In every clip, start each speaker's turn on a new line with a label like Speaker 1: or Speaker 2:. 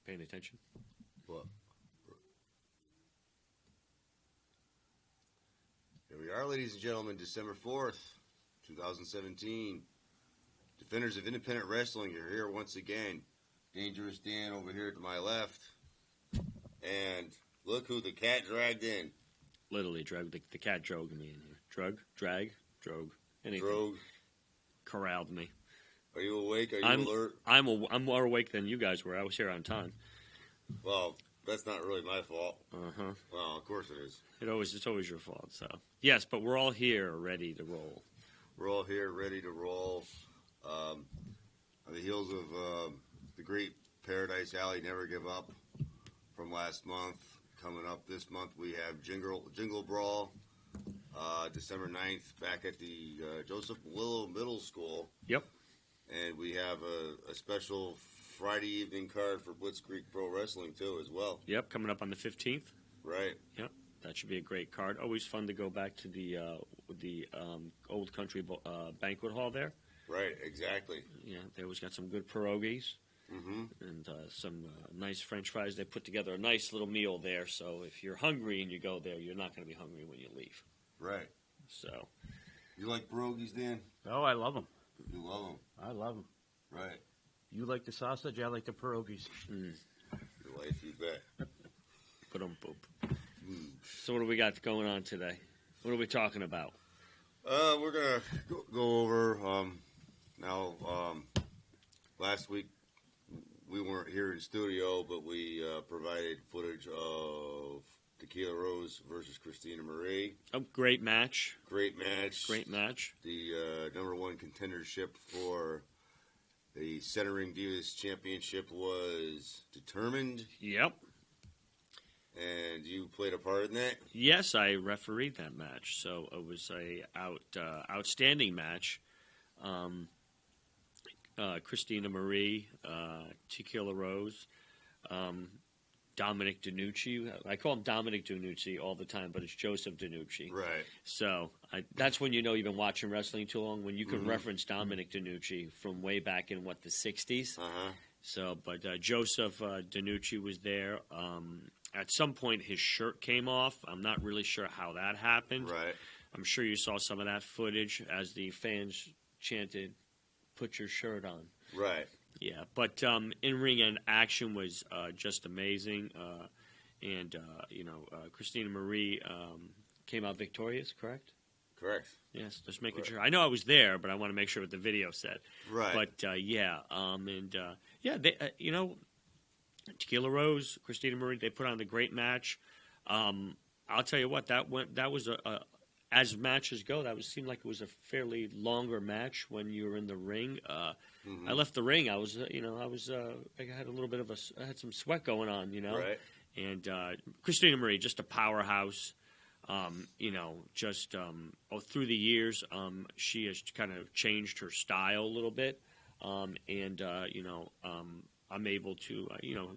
Speaker 1: paying attention?
Speaker 2: What? Here we are, ladies and gentlemen, December 4th, 2017. Defenders of Independent Wrestling are here once again. Dangerous Dan over here to my left. And look who the cat dragged in.
Speaker 1: Literally, the cat drove me in here. Drog, anything.
Speaker 2: Drove.
Speaker 1: Corralled me.
Speaker 2: Are you awake? Are you alert?
Speaker 1: I'm more awake than you guys were. I was here on time.
Speaker 2: Well, that's not really my fault.
Speaker 1: Uh-huh.
Speaker 2: Well, of course it is.
Speaker 1: It's always your fault. So yes, but we're all here ready to roll.
Speaker 2: We're all here ready to roll. On the heels of the great Paradise Alley Never Give Up from last month. Coming up this month, we have Jingle Brawl, December 9th, back at the Joseph Willow Middle School.
Speaker 1: Yep.
Speaker 2: And we have a special Friday evening card for Blitzkrieg Pro Wrestling, too, as well.
Speaker 1: Yep, coming up on the 15th.
Speaker 2: Right.
Speaker 1: Yep, that should be a great card. Always fun to go back to the Old Country Banquet Hall there.
Speaker 2: Right, exactly.
Speaker 1: Yeah, they always got some good pierogies.
Speaker 2: Mm-hmm.
Speaker 1: And some nice French fries. They put together a nice little meal there, so if you're hungry and you go there, you're not going to be hungry when you leave.
Speaker 2: Right.
Speaker 1: So,
Speaker 2: you like pierogies, Dan?
Speaker 3: Oh, I love them.
Speaker 2: You love them.
Speaker 3: I love them.
Speaker 2: Right.
Speaker 3: You like the sausage, I like the pierogies.
Speaker 2: Your life, you bet.
Speaker 1: Put them boop. So what do we got going on today? What are we talking about?
Speaker 2: We're going to go over, last week, we weren't here in studio, but we provided footage of Tequila Rose versus Christina Marie.
Speaker 1: Oh, great match.
Speaker 2: Great match.
Speaker 1: Great match.
Speaker 2: The number one contendership for the Centering Divas Championship was determined.
Speaker 1: Yep.
Speaker 2: And you played a part in that?
Speaker 1: Yes, I refereed that match, so it was a outstanding match. Christina Marie, Tequila Rose, Dominic DeNucci. I call him Dominic DeNucci all the time, but it's Joseph DeNucci.
Speaker 2: Right.
Speaker 1: So that's when you know you've been watching wrestling too long, when you can reference Dominic DeNucci from way back in, the 60s.
Speaker 2: Uh-huh.
Speaker 1: So, but Joseph DeNucci was there. At some point, his shirt came off. I'm not really sure how that happened.
Speaker 2: Right.
Speaker 1: I'm sure you saw some of that footage as the fans chanted, "Put your shirt on."
Speaker 2: Right.
Speaker 1: Yeah, but in-ring and action was just amazing. Christina Marie came out victorious, correct?
Speaker 2: Correct.
Speaker 1: Yes, just making sure. I know I was there, but I want to make sure what the video said.
Speaker 2: Right.
Speaker 1: But, Tequila Rose, Christina Marie, they put on a great match. I'll tell you what, that was as matches go, seemed like it was a fairly longer match when you were in the ring. I left the ring. I had a little bit of I had some sweat going on,
Speaker 2: Right.
Speaker 1: And Christina Marie, just a powerhouse. Through the years, she has kind of changed her style a little bit. I'm able to,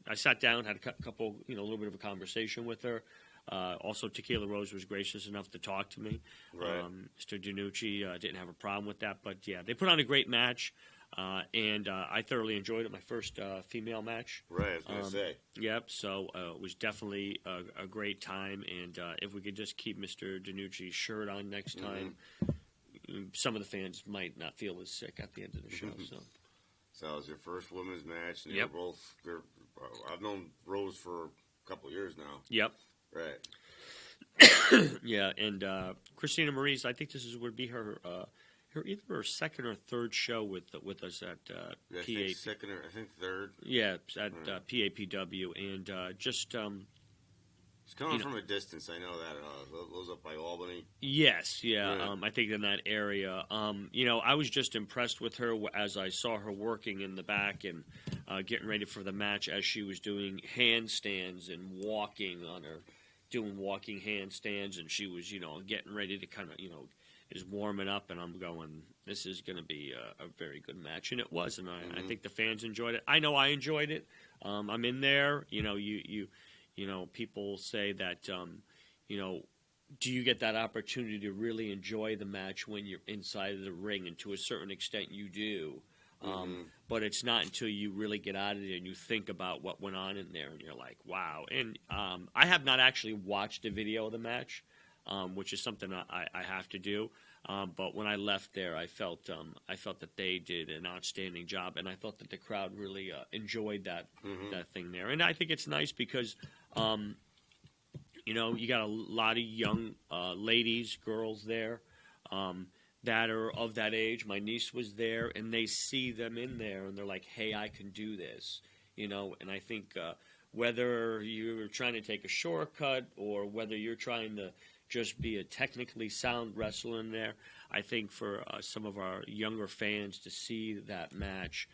Speaker 1: I sat down, had a couple, a little bit of a conversation with her. Also, Tequila Rose was gracious enough to talk to me.
Speaker 2: Right.
Speaker 1: Mr. DeNucci didn't have a problem with that. But, yeah, they put on a great match, and I thoroughly enjoyed it, my first female match.
Speaker 2: Right, I was going to say.
Speaker 1: Yep, so it was definitely a great time. And if we could just keep Mr. DeNucci's shirt on next time, some of the fans might not feel as sick at the end of the show.
Speaker 2: So it was your first women's match, and
Speaker 1: Yep.
Speaker 2: I've known Rose for a couple of years now.
Speaker 1: Yep.
Speaker 2: Right.
Speaker 1: Yeah, and Christina Marie's, I think would be her either her second or third show with us at
Speaker 2: I think second or I think third.
Speaker 1: Yeah, at PAPW, and just
Speaker 2: It's coming from a distance. I know that. Those up by Albany.
Speaker 1: Yes, yeah. I think in that area. I was just impressed with her as I saw her working in the back and getting ready for the match as she was doing handstands and walking on her, doing walking handstands, and she was, getting ready to kind of, is warming up, and I'm going, this is going to be a very good match, and it was, and I think the fans enjoyed it. I know I enjoyed it. I'm in there. People say that, do you get that opportunity to really enjoy the match when you're inside of the ring? And to a certain extent, you do. But it's not until you really get out of it and you think about what went on in there, and you're like, wow. And I have not actually watched a video of the match, which is something I have to do. But when I left there, I felt that they did an outstanding job, and I thought that the crowd really enjoyed that thing there. And I think it's nice because, you got a lot of young ladies, girls there. That are of that age. My niece was there, and they see them in there, and they're like, hey, I can do this, and I think whether you're trying to take a shortcut or whether you're trying to just be a technically sound wrestler in there, I think for some of our younger fans to see that match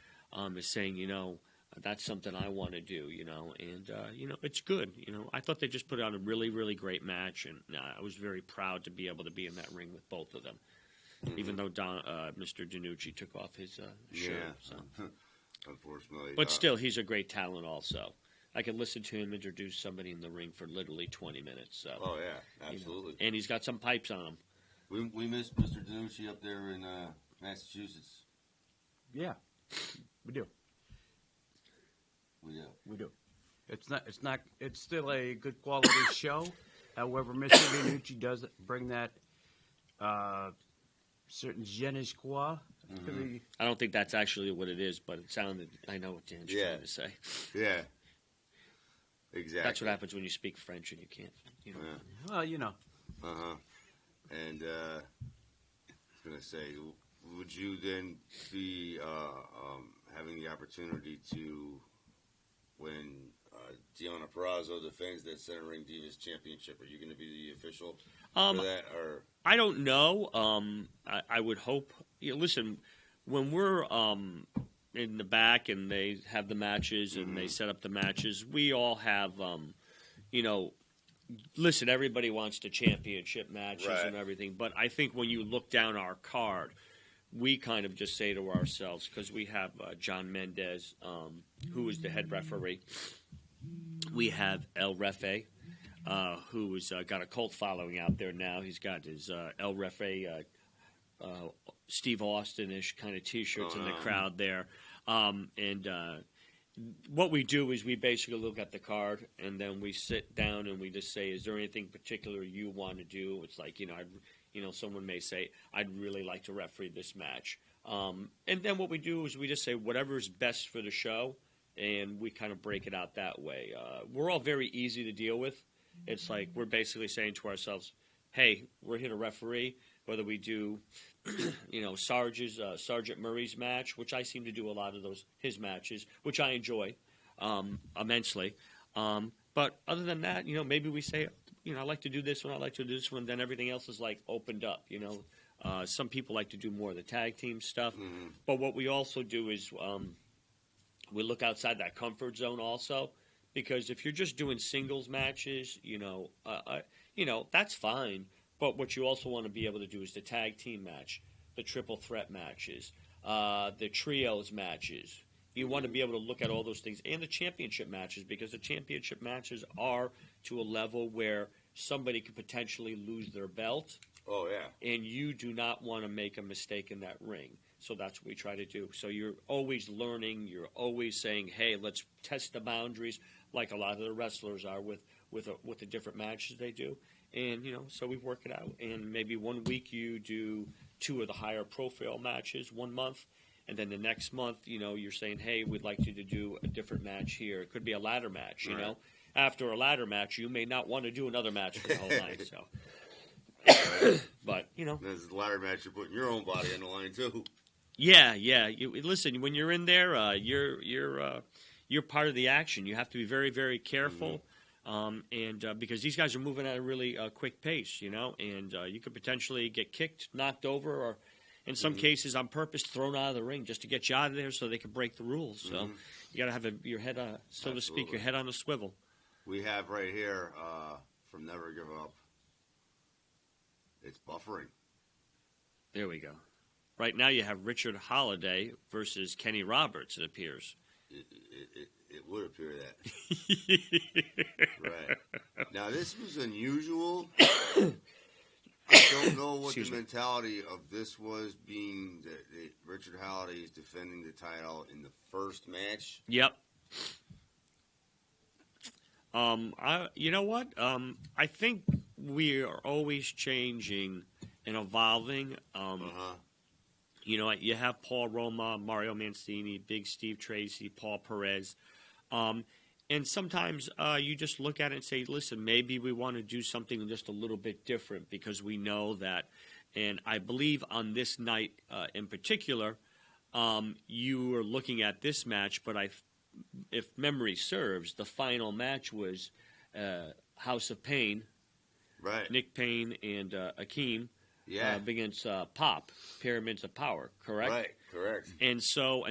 Speaker 1: is saying, that's something I want to do, and, it's good. I thought they just put on a really, really great match, and I was very proud to be able to be in that ring with both of them. Even though Mr. DiNucci took off his shirt. So.
Speaker 2: Unfortunately.
Speaker 1: But still, he's a great talent also. I could listen to him introduce somebody in the ring for literally 20 minutes. So.
Speaker 2: Oh, yeah, absolutely.
Speaker 1: And he's got some pipes on him.
Speaker 2: We missed Mr. DiNucci up there in Massachusetts.
Speaker 3: Yeah, we do. We do. It's still a good quality show. However, Mr. DiNucci does bring that certain je ne sais quoi.
Speaker 1: I don't think that's actually what it is, but it sounded. I know what Dan's trying to say.
Speaker 2: Yeah, exactly.
Speaker 1: That's what happens when you speak French and you can't.
Speaker 3: Well,
Speaker 2: And I was going to say, would you then be having the opportunity to, when Deonna Purrazzo defends that Center Ring Divas Championship, are you going to be the official for that? Or
Speaker 1: I don't know. I would hope. Listen, when we're in the back and they have the matches and they set up the matches, we all have, listen, everybody wants the championship matches and everything. But I think when you look down our card, we kind of just say to ourselves, because we have John Mendez, who is the head referee. We have El Refe, who's got a cult following out there now. He's got his El Refe, Steve Austin-ish kind of T-shirts in the crowd there. And what we do is we basically look at the card, and then we sit down and we just say, is there anything particular you want to do? It's like, someone may say, I'd really like to referee this match. And then what we do is we just say whatever's best for the show, and we kind of break it out that way. We're all very easy to deal with. It's like we're basically saying to ourselves, hey, we're here to referee, whether we do, Sergeant Murray's match, which I seem to do a lot of his matches, which I enjoy immensely. But other than that, maybe we say, I like to do this one, I like to do this one, then everything else is like opened up, Some people like to do more of the tag team stuff. But what we also do is we look outside that comfort zone also, because if you're just doing singles matches, that's fine. But what you also want to be able to do is the tag team match, the triple threat matches, the trios matches. You want to be able to look at all those things, and the championship matches, because the championship matches are to a level where somebody could potentially lose their belt.
Speaker 2: Oh, yeah.
Speaker 1: And you do not want to make a mistake in that ring. So that's what we try to do. So you're always learning. You're always saying, hey, let's test the boundaries, like a lot of the wrestlers are with the different matches they do. And, so we work it out. And maybe 1 week you do 2 of the higher profile matches 1 month. And then the next month, you're saying, hey, we'd like you to do a different match here. It could be a ladder match, After a ladder match, you may not want to do another match for the whole night. So, but,
Speaker 2: There's the ladder match, you're putting your own body on the line, too.
Speaker 1: Yeah. Listen, when you're in there, you're part of the action. You have to be very, very careful. And because these guys are moving at a really quick pace, and you could potentially get kicked, knocked over, or in some cases on purpose thrown out of the ring just to get you out of there so they can break the rules. So you got to have your head, so to speak, your head on a swivel.
Speaker 2: We have right here from Never Give Up. It's buffering.
Speaker 1: There we go. Right now you have Richard Holiday versus Kenny Roberts, it appears.
Speaker 2: It would appear that. Right. Now, this was unusual. I don't know what the
Speaker 1: Excuse me.
Speaker 2: mentality of this was, being that Richard Holiday is defending the title in the first match.
Speaker 1: Yep. You know what? I think we are always changing and evolving. You know, you have Paul Roma, Mario Mancini, Big Steve Tracy, Paul Perez. And sometimes you just look at it and say, listen, maybe we want to do something just a little bit different because we know that. And I believe on this night in particular, you were looking at this match, but if memory serves, the final match was House of Pain,
Speaker 2: Right.
Speaker 1: Nick Payne and Akeem
Speaker 2: Yeah.
Speaker 1: against Pop, Pyramids of Power, correct?
Speaker 2: Right. Correct.
Speaker 1: And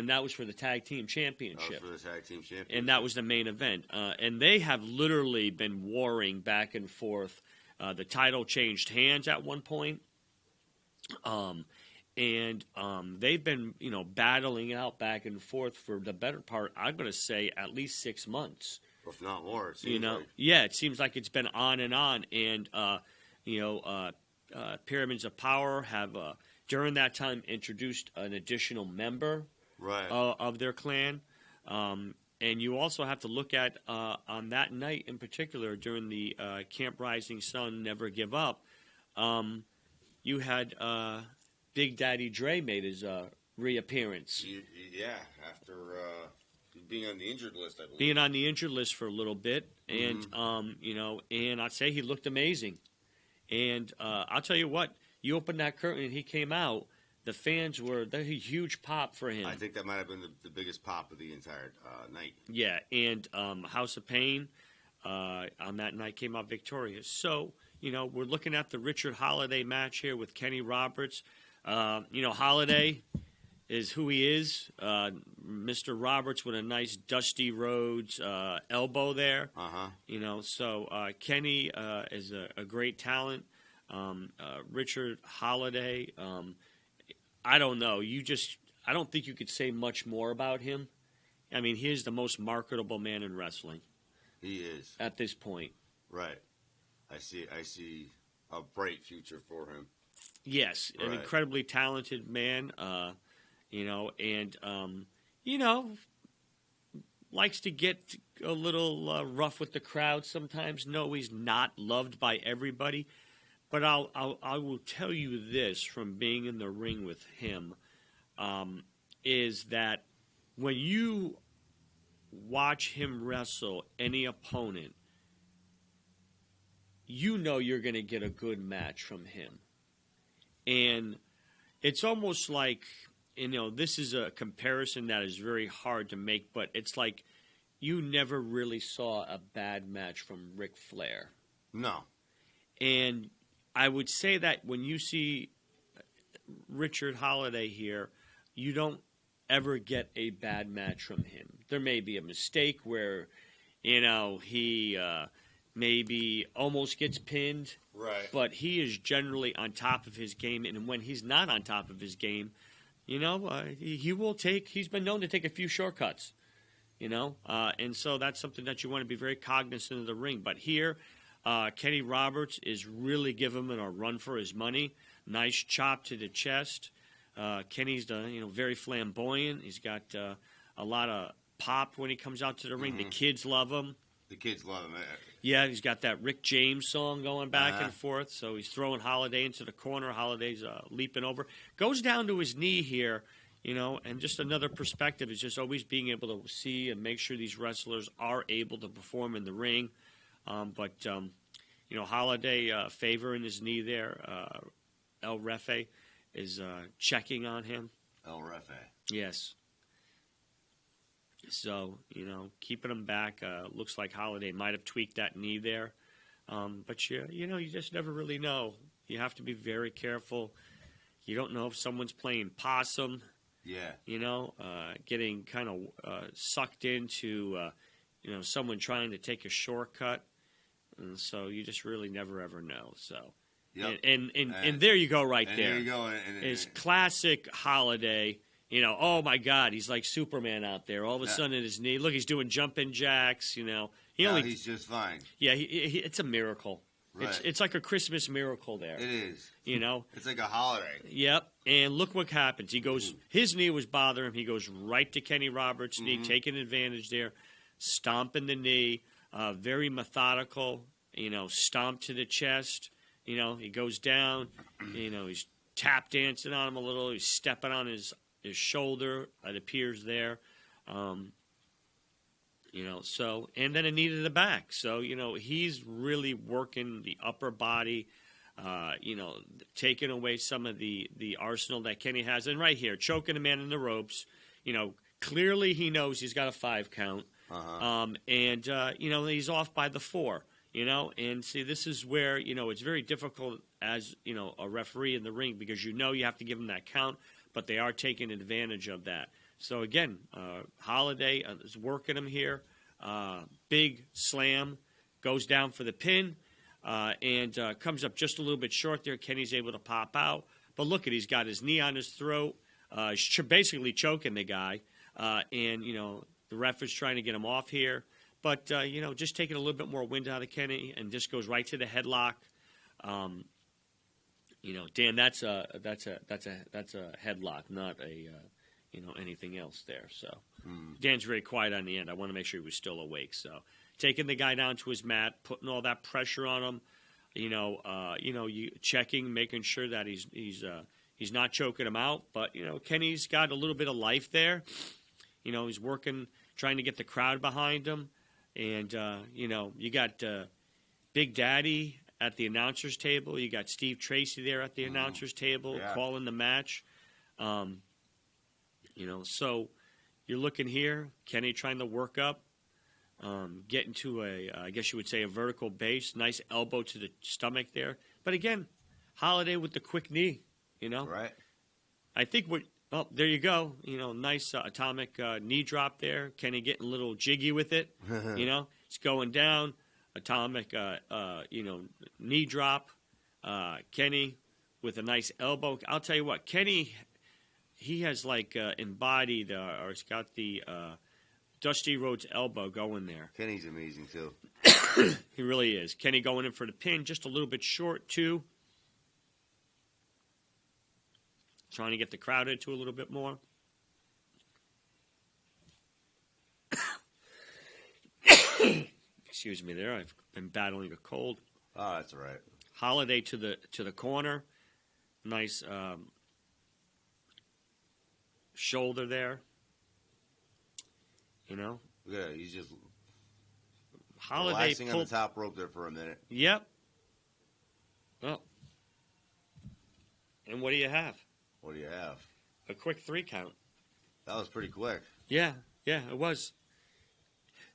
Speaker 1: that was for the Tag Team
Speaker 2: That
Speaker 1: Championship.
Speaker 2: was for the tag team championship.
Speaker 1: And that was the main event. And they have literally been warring back and forth. The title changed hands at one point. And they've been, battling out back and forth for the better part, I'm going to say, at least 6 months.
Speaker 2: If not more, it seems like.
Speaker 1: Yeah, it seems like it's been on and on. And, Pyramids of Power have, during that time, introduced an additional member
Speaker 2: Right.
Speaker 1: of their clan. And you also have to look at, on that night in particular, during the Camp Rising Sun Never Give Up, you had Big Daddy Dre made his reappearance.
Speaker 2: Yeah, after being on the injured list, I believe.
Speaker 1: Being on the injured list for a little bit. And, and I'd say he looked amazing. And I'll tell you what, you opened that curtain and he came out, the fans were a huge pop for him.
Speaker 2: I think that might have been the biggest pop of the entire night.
Speaker 1: Yeah, and House of Pain on that night came out victorious. So, we're looking at the Richard Holiday match here with Kenny Roberts. Holiday is who he is. Mr. Roberts with a nice Dusty Rhodes elbow there. So Kenny is a great talent. Richard Holiday, I don't know. I don't think you could say much more about him. I mean, he is the most marketable man in wrestling.
Speaker 2: He is.
Speaker 1: At this point.
Speaker 2: Right. I see a bright future for him.
Speaker 1: Yes, an incredibly talented man, likes to get a little rough with the crowd sometimes. No, he's not loved by everybody. But I will tell you this from being in the ring with him, is that when you watch him wrestle any opponent, you're going to get a good match from him. And it's almost like, this is a comparison that is very hard to make, but it's like you never really saw a bad match from Ric Flair.
Speaker 2: No.
Speaker 1: And I would say that when you see Richard Holiday here, you don't ever get a bad match from him. There may be a mistake where, he maybe almost gets pinned.
Speaker 2: Right.
Speaker 1: But he is generally on top of his game, and when he's not on top of his game, he's been known to take a few shortcuts, and so that's something that you want to be very cognizant of the ring. But here, Kenny Roberts is really giving him a run for his money. Nice chop to the chest. Kenny's very flamboyant. He's got a lot of pop when he comes out to the ring. The kids love him.
Speaker 2: The kids love him.
Speaker 1: Yeah, he's got that Rick James song going back and forth. So he's throwing Holiday into the corner. Holiday's leaping over. Goes down to his knee here, and just another perspective is just always being able to see and make sure these wrestlers are able to perform in the ring. But Holiday favoring his knee there. El Refe is checking on him.
Speaker 2: El Refe.
Speaker 1: Yes. So, keeping him back. Looks like Holiday might have tweaked that knee there. But, you just never really know. You have to be very careful. You don't know if someone's playing possum.
Speaker 2: Yeah.
Speaker 1: Getting kind of sucked into, someone trying to take a shortcut. And so you just really never, ever know. So,
Speaker 2: yep.
Speaker 1: And there you go right there.
Speaker 2: There you go.
Speaker 1: It's classic Holiday. Oh my God, he's like Superman out there. All of a sudden, his knee. Look, he's doing jumping jacks.
Speaker 2: He's just fine.
Speaker 1: Yeah, it's a miracle.
Speaker 2: Right.
Speaker 1: It's like a Christmas miracle there.
Speaker 2: It is.
Speaker 1: You know?
Speaker 2: It's like a holiday.
Speaker 1: Yep. And look what happens. He goes, his knee was bothering him. He goes right to Kenny Roberts' knee, taking advantage there, stomping the knee, very methodical, stomp to the chest. He goes down, he's tap dancing on him a little. He's stepping on his shoulder, it appears there. So, and then a knee to the back. So, he's really working the upper body, taking away some of the arsenal that Kenny has. And right here, choking a man in the ropes, clearly he knows he's got a 5 count. And he's off by the 4, and see, this is where, it's very difficult as, a referee in the ring because you have to give him that count, but they are taking advantage of that. So again, Holiday is working him here. Big slam, goes down for the pin, and comes up just a little bit short there. Kenny's able to pop out. But look he's got his knee on his throat. He's basically choking the guy. And, the ref is trying to get him off here. But, just taking a little bit more wind out of Kenny and just goes right to the headlock. Dan, that's a headlock, not a anything else there. So Dan's very quiet on the end. I want to make sure he was still awake. So taking the guy down to his mat, putting all that pressure on him, you checking, making sure that he's not choking him out. But Kenny's got a little bit of life there. He's working, trying to get the crowd behind him, and you got Big Daddy at the announcers table. You got Steve Tracy there at the announcers table calling the match. So you're looking here, Kenny trying to work up, getting to I guess you would say a vertical base, nice elbow to the stomach there. But again, Holiday with the quick knee,
Speaker 2: Right.
Speaker 1: I think there you go. Nice atomic knee drop there. Kenny getting a little jiggy with it. It's going down. Atomic, knee drop. Kenny with a nice elbow. I'll tell you what, Kenny, he has embodied or he's got the Dusty Rhodes elbow going there.
Speaker 2: Kenny's amazing too.
Speaker 1: He really is. Kenny going in for the pin, just a little bit short too. Trying to get the crowd into a little bit more. Excuse me there. I've been battling a cold.
Speaker 2: Oh, that's all right.
Speaker 1: Holiday to the corner. Nice shoulder there.
Speaker 2: Yeah, he's just
Speaker 1: Holiday
Speaker 2: relaxing on the top rope there for a minute.
Speaker 1: Yep. Oh. And what do you have?
Speaker 2: What do you have?
Speaker 1: A quick 3 count.
Speaker 2: That was pretty quick.
Speaker 1: Yeah, it was.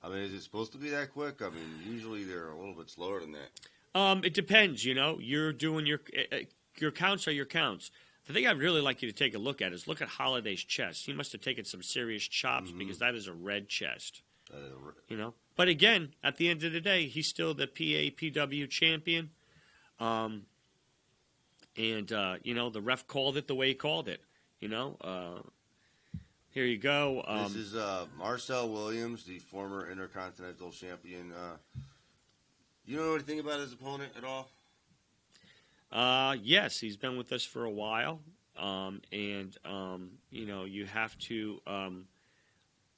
Speaker 2: I mean, is it supposed to be that quick? I mean, usually they're a little bit slower than that.
Speaker 1: It depends, You're doing your counts are your counts. The thing I'd really like you to take a look at is look at Holiday's chest. He must have taken some serious chops because that is a red chest. But again, at the end of the day, he's still the PAPW champion. And the ref called it the way he called it. Here you go.
Speaker 2: This is Marcel Williams, the former Intercontinental Champion. You know anything about his opponent at all?
Speaker 1: Yes, he's been with us for a while. You have to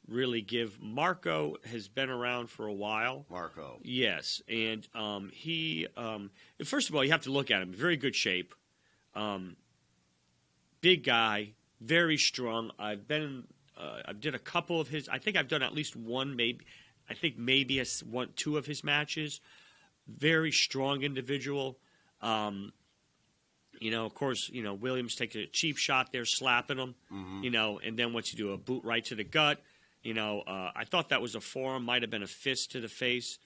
Speaker 1: really give. Marco has been around for a while.
Speaker 2: Marco.
Speaker 1: Yes, and he. First of all, you have to look at him. Very good shape. Big guy, very strong. I did a couple of his. I think I've done at least one, maybe. I think maybe 2 of his matches. Very strong individual. Of course, Williams takes a cheap shot there, slapping him. And then what's he do? A boot right to the gut. I thought that was a forearm. Might have been a fist to the face.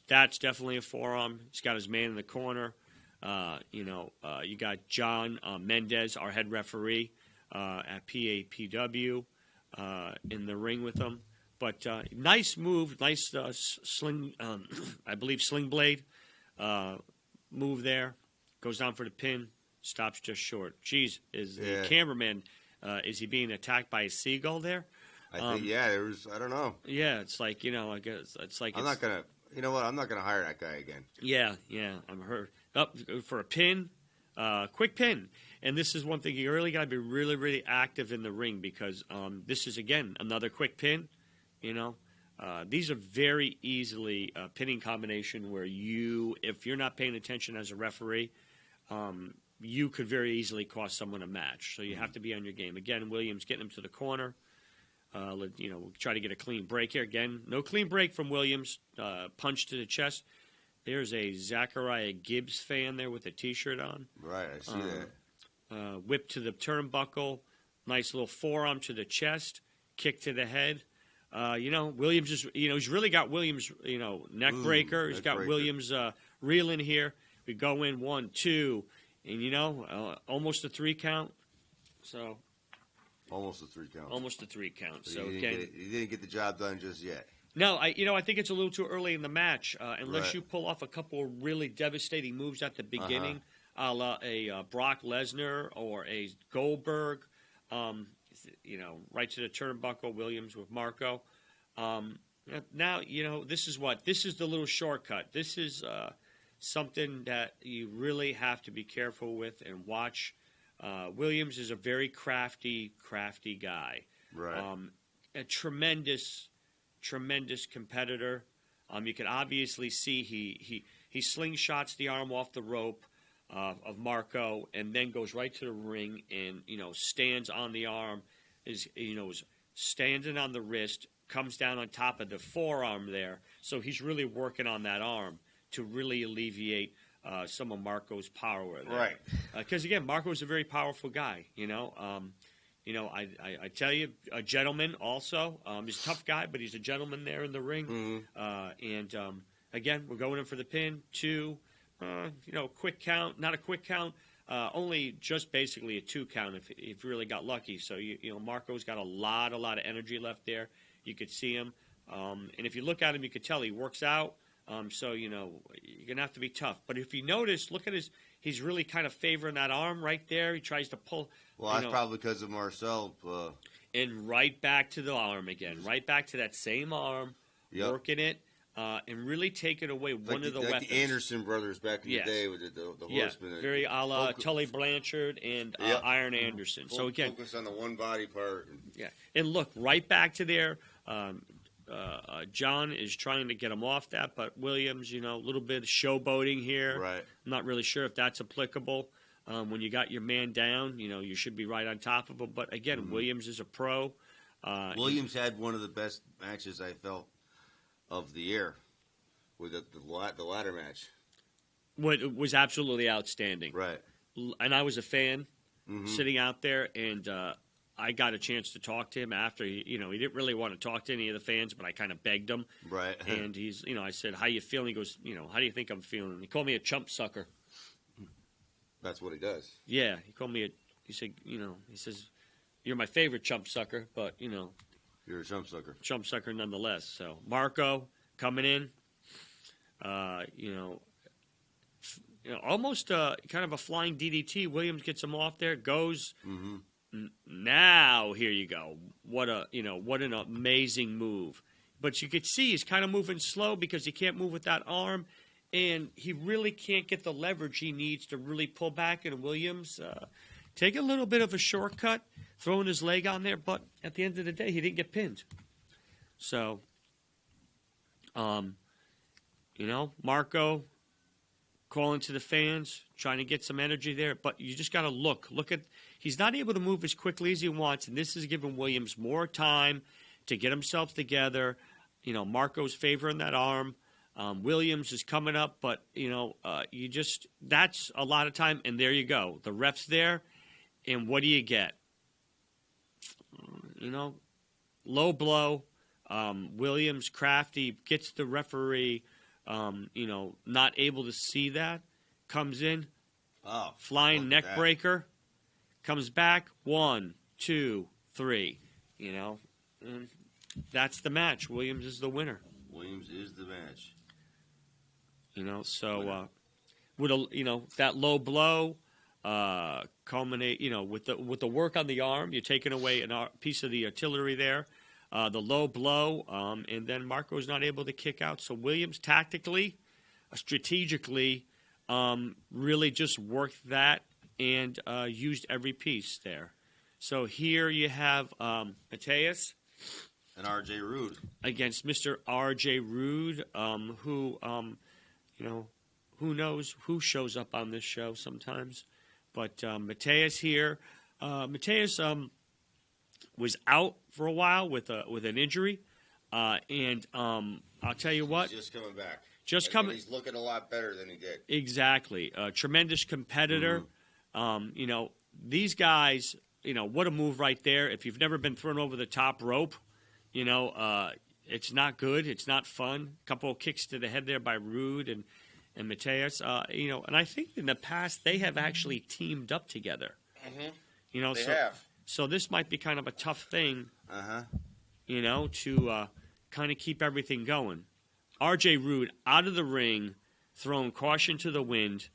Speaker 1: That's definitely a forearm. He's got his man in the corner. You got John Mendez, our head referee at PAPW, in the ring with him. But nice move, nice sling, I believe sling blade move there. Goes down for the pin, stops just short. Geez, is the cameraman, is he being attacked by a seagull there?
Speaker 2: I think, there was, I don't know.
Speaker 1: Yeah, it's like, I guess, it's like...
Speaker 2: I'm not going to... You know what? I'm not going to hire that guy again.
Speaker 1: Yeah, I'm hurt. Up for a pin, quick pin. And this is one thing, you really got to be really, really active in the ring because this is, again, another quick pin. You know, these are very easily pinning combination where if you're not paying attention as a referee, you could very easily cost someone a match. So you have to be on your game. Again, Williams getting him to the corner. Try to get a clean break here. Again, no clean break from Williams. Punch to the chest. There's a Zachariah Gibbs fan there with a T-shirt on.
Speaker 2: Right, I see that.
Speaker 1: Whip to the turnbuckle. Nice little forearm to the chest. Kick to the head. Williams is, he's really got Williams, neck breaker. He's got Williams reeling here. We go in 1, 2, and, almost a 3 count. So.
Speaker 2: Almost a 3 count.
Speaker 1: Almost a 3 count. So
Speaker 2: you didn't get the job done just yet.
Speaker 1: No, I think it's a little too early in the match. Unless you pull off a couple of really devastating moves at the beginning, a la a Brock Lesnar or a Goldberg, right to the turnbuckle, Williams with Marco. Now, this is the little shortcut. This is something that you really have to be careful with and watch. Williams is a very crafty guy.
Speaker 2: Right.
Speaker 1: A tremendous competitor. You can obviously see he slingshots the arm off the rope of Marco and then goes right to the ring and stands on the arm, is standing on the wrist, comes down on top of the forearm there. So he's really working on that arm to really alleviate some of Marco's power there.
Speaker 2: Right.
Speaker 1: Because again, Marco's a very powerful guy. I tell you, a gentleman also. He's a tough guy, but he's a gentleman there in the ring.
Speaker 2: Mm-hmm.
Speaker 1: Again, we're going in for the pin. 2, quick count. Not a quick count. Only just basically a 2 count if you really got lucky. So, Marco's got a lot of energy left there. You could see him. And if you look at him, you could tell he works out. So, you're going to have to be tough. But if you notice, look at he's really kind of favoring that arm right there. He tries to pull.
Speaker 2: Well, that's probably because of Marcel.
Speaker 1: And right back to the arm again. Right back to that same arm, working it, and really taking away one of the weapons.
Speaker 2: The Anderson brothers back in the day with the horsemen.
Speaker 1: Yeah, very a la Tully Blanchard and Iron Anderson. So again,
Speaker 2: focus on the one body part.
Speaker 1: And look, right back to there. John is trying to get him off that, but Williams, a little bit of showboating here.
Speaker 2: Right.
Speaker 1: I'm not really sure if that's applicable. When you got your man down, you should be right on top of him. But again, Williams is a pro.
Speaker 2: Williams had one of the best matches I felt of the year with the ladder match.
Speaker 1: What was absolutely outstanding.
Speaker 2: Right.
Speaker 1: And I was a fan sitting out there, and I got a chance to talk to him after. He didn't really want to talk to any of the fans, but I kind of begged him.
Speaker 2: Right.
Speaker 1: And he's, I said, "How you feeling?" He goes, "How do you think I'm feeling?" And he called me a chump sucker.
Speaker 2: That's what he does.
Speaker 1: Yeah, he called me he says, "You're my favorite chump sucker, but,
Speaker 2: You're a chump sucker.
Speaker 1: Chump sucker nonetheless." So, Marco coming in, almost kind of a flying DDT. Williams gets him off there, goes. Now, here you go. What an amazing move. But you could see he's kind of moving slow because he can't move with that arm. And he really can't get the leverage he needs to really pull back. And Williams take a little bit of a shortcut, throwing his leg on there. But at the end of the day, he didn't get pinned. So, Marco calling to the fans, trying to get some energy there. But you just got to look. He's not able to move as quickly as he wants. And this is giving Williams more time to get himself together. Marco's favoring that arm. Williams is coming up, but, that's a lot of time, and there you go. The ref's there, and what do you get? Low blow. Williams, crafty, gets the referee, not able to see that, comes in, flying neck breaker, comes back, 1, 2, 3, and that's the match. Williams is the winner.
Speaker 2: Williams is the match.
Speaker 1: So with that low blow, culminate, with the work on the arm, you're taking away a piece of the artillery there. the low blow, and then Marco's not able to kick out. So Williams tactically, strategically, really just worked that and used every piece there. So here you have Mateus
Speaker 2: And R.J. Rude
Speaker 1: against Mr. R.J. Rude, who, who knows who shows up on this show sometimes. But Mateus here, Mateus was out for a while with an injury, and I'll tell you what,
Speaker 2: He's just coming back.
Speaker 1: He's
Speaker 2: looking a lot better than he did.
Speaker 1: Exactly, tremendous competitor. These guys, what a move right there. If you've never been thrown over the top rope, it's not good. It's not fun. A couple of kicks to the head there by Rude and Mateus. And I think in the past they have actually teamed up together.
Speaker 2: Mm-hmm. They have.
Speaker 1: So this might be kind of a tough thing, to kind of keep everything going. R.J. Rude out of the ring, throwing caution to the wind,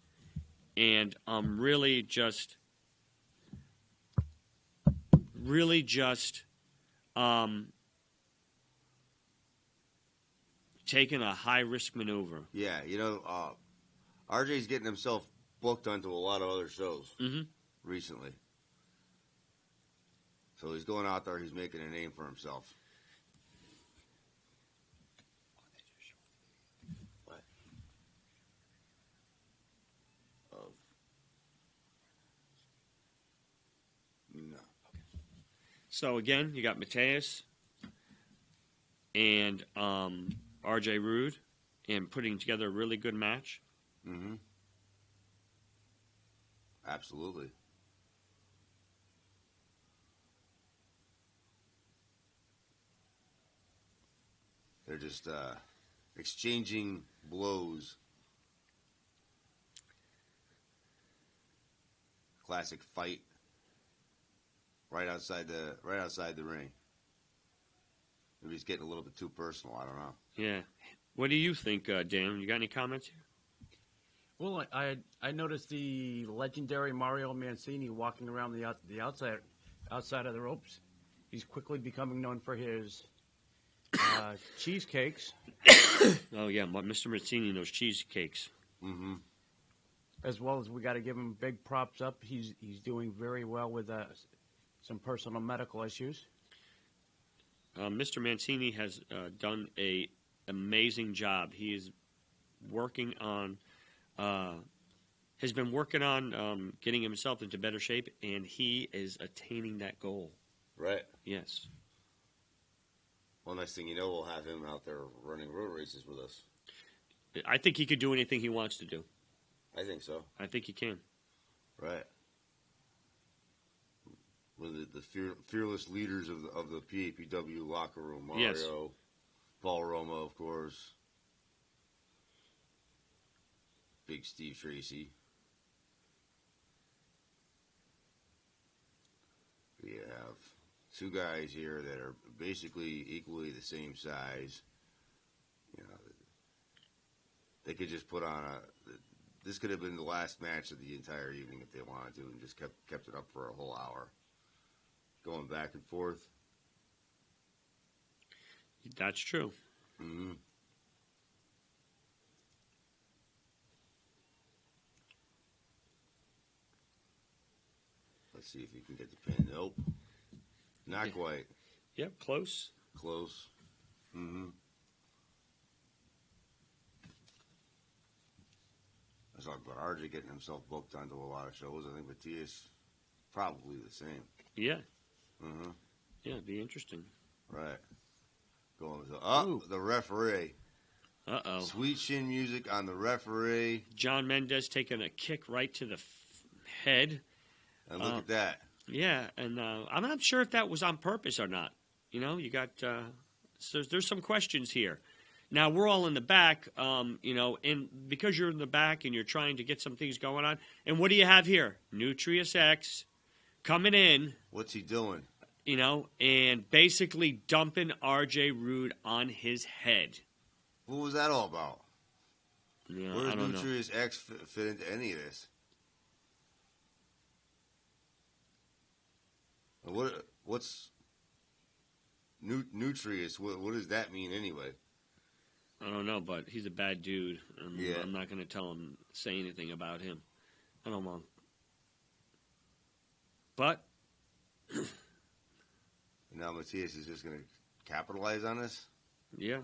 Speaker 1: and really just taking a high-risk maneuver.
Speaker 2: Yeah, RJ's getting himself booked onto a lot of other shows recently. So he's going out there, he's making a name for himself. What? No.
Speaker 1: So again, you got Mateus and R.J. Rude, and putting together a really good match.
Speaker 2: Mm-hmm. Absolutely. They're just exchanging blows. Classic fight. Right outside the ring. Maybe it's getting a little bit too personal. I don't know.
Speaker 1: Yeah. What do you think, Dan? You got any comments here?
Speaker 3: Well, I noticed the legendary Mario Mancini walking around the outside of the ropes. He's quickly becoming known for his cheesecakes.
Speaker 1: Oh yeah, Mr. Mancini knows cheesecakes.
Speaker 2: Mm-hmm.
Speaker 3: As well as we got to give him big props up. He's doing very well with some personal medical issues.
Speaker 1: Mr. Mancini has done a amazing job. He is working on, has been working on getting himself into better shape, and he is attaining that goal.
Speaker 2: Right.
Speaker 1: Yes.
Speaker 2: Well, next thing you know, we'll have him out there running road races with us.
Speaker 1: I think he could do anything he wants to do.
Speaker 2: I think so.
Speaker 1: I think he can.
Speaker 2: Right. One of the fearless leaders of the PAPW locker room. Mario,
Speaker 1: yes.
Speaker 2: Paul Roma, of course. Big Steve Tracy. We have two guys here that are basically equally the same size. They could just put on this could have been the last match of the entire evening if they wanted to, and just kept it up for a whole hour. Going back and forth.
Speaker 1: That's true.
Speaker 2: Mm-hmm. Let's see if he can get the pin. Nope. Not quite.
Speaker 1: Yep, close.
Speaker 2: Close. Mm-hmm. I was talking about RJ getting himself booked onto a lot of shows. I think Matias probably the same.
Speaker 1: Yeah.
Speaker 2: Mm-hmm.
Speaker 1: Yeah, it'd be interesting.
Speaker 2: Right. Going to the referee.
Speaker 1: Uh-oh.
Speaker 2: Sweet chin music on the referee.
Speaker 1: John Mendez taking a kick right to the head.
Speaker 2: And look at that.
Speaker 1: Yeah, and I'm not sure if that was on purpose or not. You got so there's some questions here. Now, we're all in the back, and because you're in the back and you're trying to get some things going on, and what do you have here? Nutrius X coming in.
Speaker 2: What's he doing?
Speaker 1: And basically dumping R.J. Rude on his head.
Speaker 2: What was that all about?
Speaker 1: Yeah,
Speaker 2: Where does
Speaker 1: I don't know.
Speaker 2: Nutrius X fit into any of this? What's Nutrius. What does that mean anyway?
Speaker 1: I don't know, but he's a bad dude. And
Speaker 2: Yeah.
Speaker 1: I'm not going to say anything about him. I don't want. But
Speaker 2: Now Matthias is just going to capitalize on this,
Speaker 1: yeah,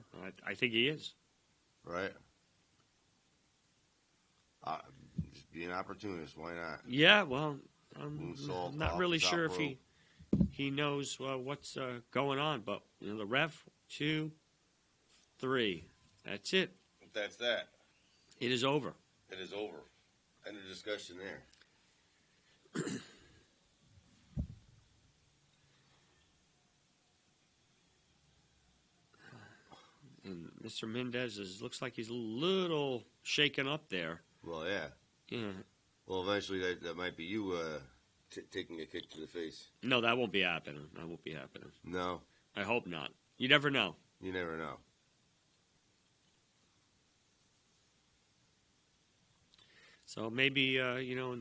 Speaker 1: I think he is.
Speaker 2: right? Just be an opportunist. Why not?
Speaker 1: Yeah, well, I'm
Speaker 2: Moonsault
Speaker 1: not
Speaker 2: off
Speaker 1: really
Speaker 2: the top
Speaker 1: sure if
Speaker 2: rope.
Speaker 1: he knows what's going on, but the ref 2, 3. That's it.
Speaker 2: That's that.
Speaker 1: It is over.
Speaker 2: It is over. End of discussion there.
Speaker 1: And Mr. Mendez looks like he's a little shaken up there.
Speaker 2: Well, yeah.
Speaker 1: Yeah.
Speaker 2: Well, eventually that might be you taking a kick to the face.
Speaker 1: No, that won't be happening. That won't be happening.
Speaker 2: No,
Speaker 1: I hope not. You never know.
Speaker 2: you never know.
Speaker 1: So maybe,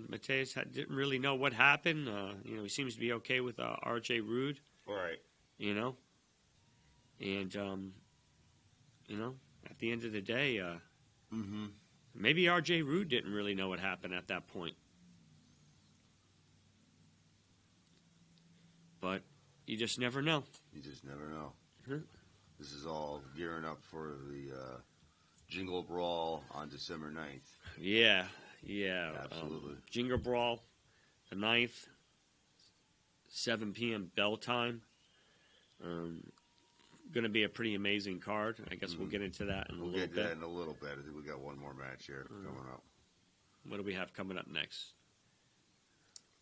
Speaker 1: Mateus didn't really know what happened. He seems to be okay with R.J. Rude,
Speaker 2: All right.
Speaker 1: And, at the end of the day,
Speaker 2: Mm-hmm.
Speaker 1: maybe R.J. Rude didn't really know what happened at that point. But you just never know.
Speaker 2: You just never know.
Speaker 1: Mhm.
Speaker 2: This is all gearing up for the Jingle Brawl on December 9th.
Speaker 1: Yeah.
Speaker 2: Absolutely.
Speaker 1: Jingle Brawl, the 9th, 7 p.m. bell time. Going to be a pretty amazing card. I guess we'll get into that in a
Speaker 2: We'll
Speaker 1: little
Speaker 2: get to
Speaker 1: bit.
Speaker 2: that in a little bit. I think we got one more match here coming up.
Speaker 1: What do we have coming up next?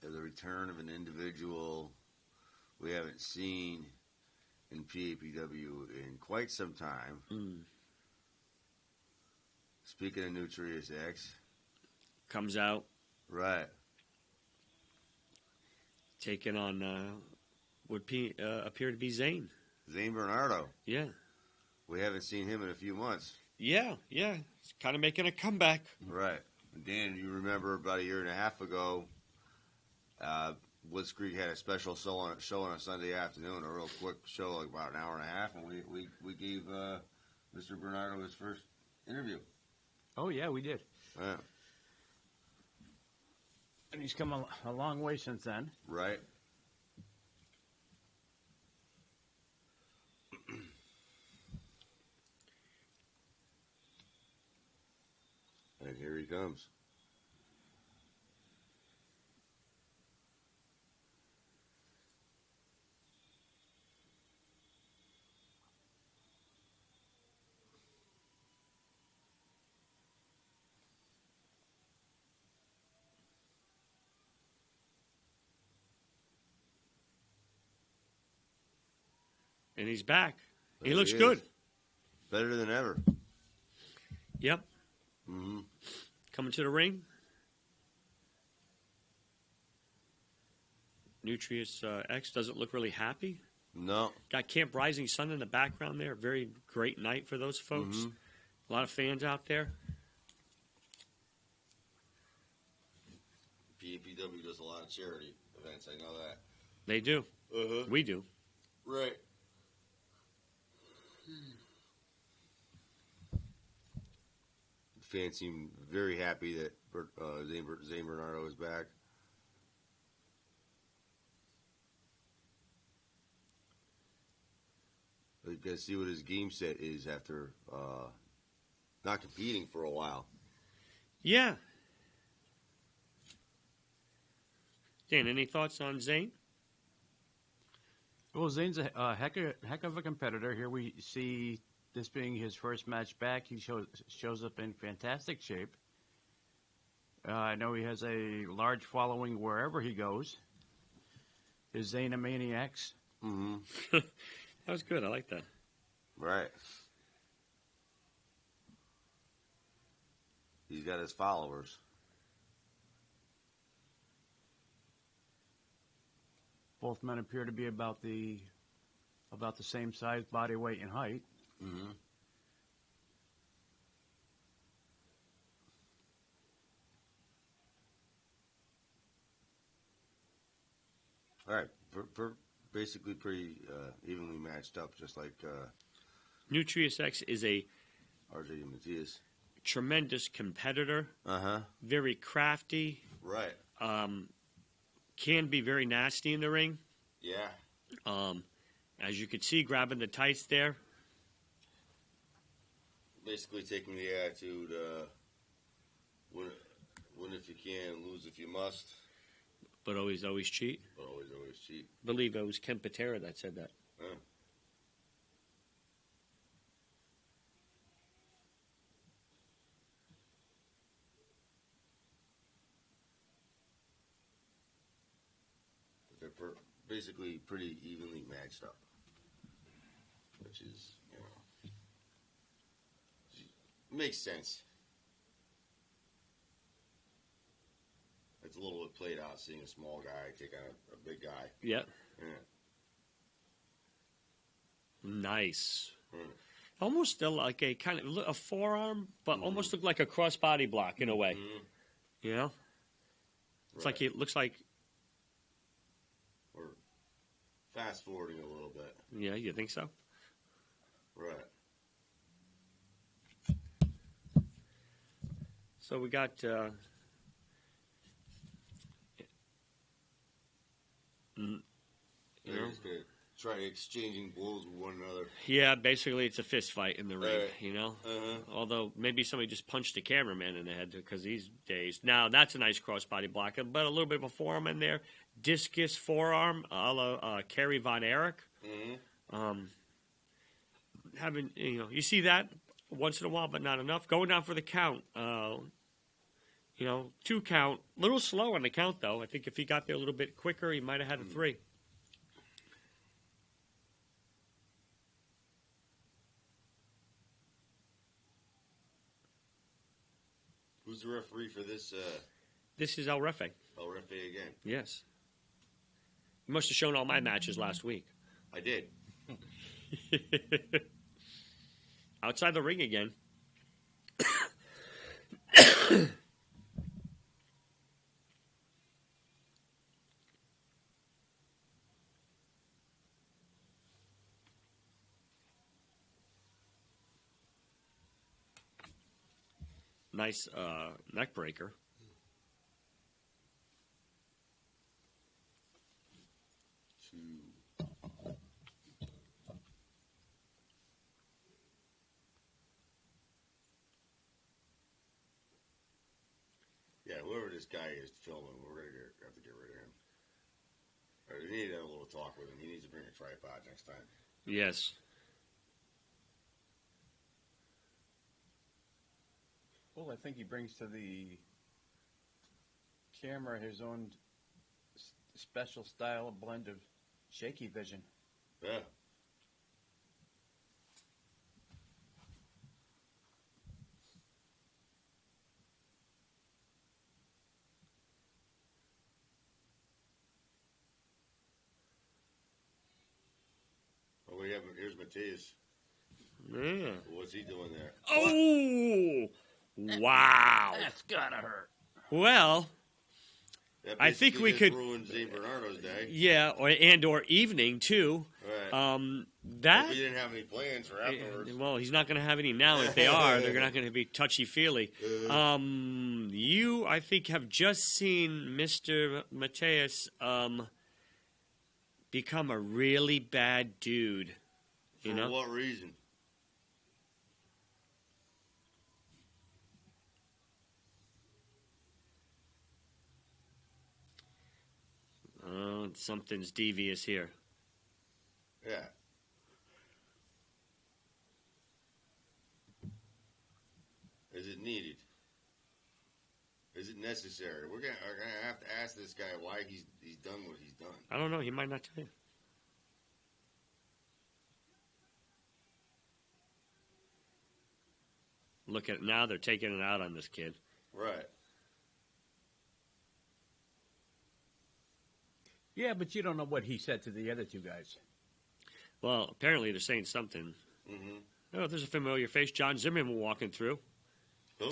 Speaker 2: The return of an individual we haven't seen in PAPW in quite some time. Speaking of Nutrius X.
Speaker 1: Comes out,
Speaker 2: Right.
Speaker 1: taking on would appear to be Zane.
Speaker 2: Zane Bernardo.
Speaker 1: Yeah.
Speaker 2: We haven't seen him in a few months.
Speaker 1: Yeah. He's kind of making a comeback.
Speaker 2: Right. Dan, you remember about a year and a half ago, Woods Creek had a special show on a Sunday afternoon, a real quick show, like about an hour and a half, and we gave Mr. Bernardo his first interview.
Speaker 3: Oh, yeah, we did.
Speaker 2: Yeah.
Speaker 3: And he's come a long way since then.
Speaker 2: Right. And here he comes.
Speaker 1: And he's back. He
Speaker 2: There
Speaker 1: looks
Speaker 2: he is.
Speaker 1: good.
Speaker 2: Better than ever.
Speaker 1: Yep.
Speaker 2: Mm-hmm.
Speaker 1: Coming to the ring. Nutrius X doesn't look really happy.
Speaker 2: No.
Speaker 1: Got Camp Rising Sun in the background there. Very great night for those folks.
Speaker 2: Mhm.
Speaker 1: A lot of fans out there.
Speaker 2: PAPW does a lot of charity events. I know that.
Speaker 1: They do.
Speaker 2: Uh-huh.
Speaker 1: We do.
Speaker 2: Right. Fans seem very happy that Zane Bernardo is back. You got to see what his game set is after not competing for a while.
Speaker 1: Yeah. Dan, any thoughts on Zane?
Speaker 3: Well, Zane's a heck of a competitor. Here we see this being his first match back. He shows up in fantastic shape. I know he has a large following wherever he goes. His Zaneomaniacs.
Speaker 2: Mm-hmm.
Speaker 1: That was good. I like that.
Speaker 2: Right. He's got his followers.
Speaker 3: Both men appear to be about the same size, body weight, and height.
Speaker 2: Mm-hmm. All right. basically pretty evenly matched up, just like
Speaker 1: Nutrius X is a
Speaker 2: RJ Matias.
Speaker 1: tremendous competitor,
Speaker 2: Uh-huh.
Speaker 1: very crafty,
Speaker 2: Right.
Speaker 1: can be very nasty in the ring.
Speaker 2: Yeah.
Speaker 1: As you could see, grabbing the tights there.
Speaker 2: Basically taking the attitude, win if you can, lose if you must,
Speaker 1: But always cheat.
Speaker 2: but always cheat.
Speaker 1: I believe it was Ken Patera that said that.
Speaker 2: Huh. But they're basically pretty evenly matched up, which is, makes sense. It's a little bit played out seeing a small guy take on a big guy.
Speaker 1: Yeah.
Speaker 2: Yeah.
Speaker 1: Nice.
Speaker 2: Mm.
Speaker 1: Almost still like a kind of a forearm, but almost looked like a crossbody block in a way.
Speaker 2: Mhm.
Speaker 1: You know? It's
Speaker 2: Right.
Speaker 1: like it looks like,
Speaker 2: We're fast forwarding a little bit.
Speaker 1: yeah, you think so?
Speaker 2: Right.
Speaker 1: So we got,
Speaker 2: They're just gonna try exchanging blows with one another.
Speaker 1: yeah, basically it's a fist fight in the ring,
Speaker 2: Right.
Speaker 1: you know?
Speaker 2: Uh-huh.
Speaker 1: Although maybe somebody just punched the cameraman in the head because these days. Now, that's a nice crossbody block, but a little bit of a forearm in there. Discus forearm, a la Kerry Von Erich.
Speaker 2: Mm-hmm.
Speaker 1: Having, you see that once in a while, but not enough. Going down for the count. 2 count. A little slow on the count, though. I think if he got there a little bit quicker, he might have had a 3.
Speaker 2: Who's the referee for this?
Speaker 1: This is El Refe.
Speaker 2: El Refe again.
Speaker 1: Yes. You must have shown all my matches last week.
Speaker 2: I did.
Speaker 1: Outside the ring again. Nice neck breaker.
Speaker 2: Yeah, whoever this guy is filming, we're gonna have to get rid of him. We need to have a little talk with him. He needs to bring a tripod next time.
Speaker 1: Yes.
Speaker 3: Well, I think he brings to the camera his own special style blend of shaky vision.
Speaker 2: Yeah. Oh, here's Matias.
Speaker 1: Yeah.
Speaker 2: What's he doing there?
Speaker 1: Oh! Wow.
Speaker 3: That's gotta hurt.
Speaker 1: Well,
Speaker 2: That
Speaker 1: I think
Speaker 2: basically
Speaker 1: we
Speaker 2: just
Speaker 1: could-
Speaker 2: ruined St. Bernardo's day.
Speaker 1: yeah, or evening too.
Speaker 2: Right.
Speaker 1: That
Speaker 2: If he didn't have any plans for afterwards.
Speaker 1: well, he's not going to have any now. If they are, they're not going to be touchy feely. You, I think, have just seen Mr. Mateus become a really bad dude.
Speaker 2: For
Speaker 1: You know,
Speaker 2: what reason?
Speaker 1: something's devious here.
Speaker 2: Yeah. Is it needed? Is it necessary? We're gonna have to ask this guy why he's done what he's done.
Speaker 1: I don't know. He might not tell you. Look at it now. They're taking it out on this kid.
Speaker 2: Right.
Speaker 3: Yeah, but you don't know what he said to the other two guys.
Speaker 1: Well, apparently they're saying something.
Speaker 2: Mm-hmm.
Speaker 1: Oh, there's a familiar face. John Zimmerman walking through.
Speaker 2: Who?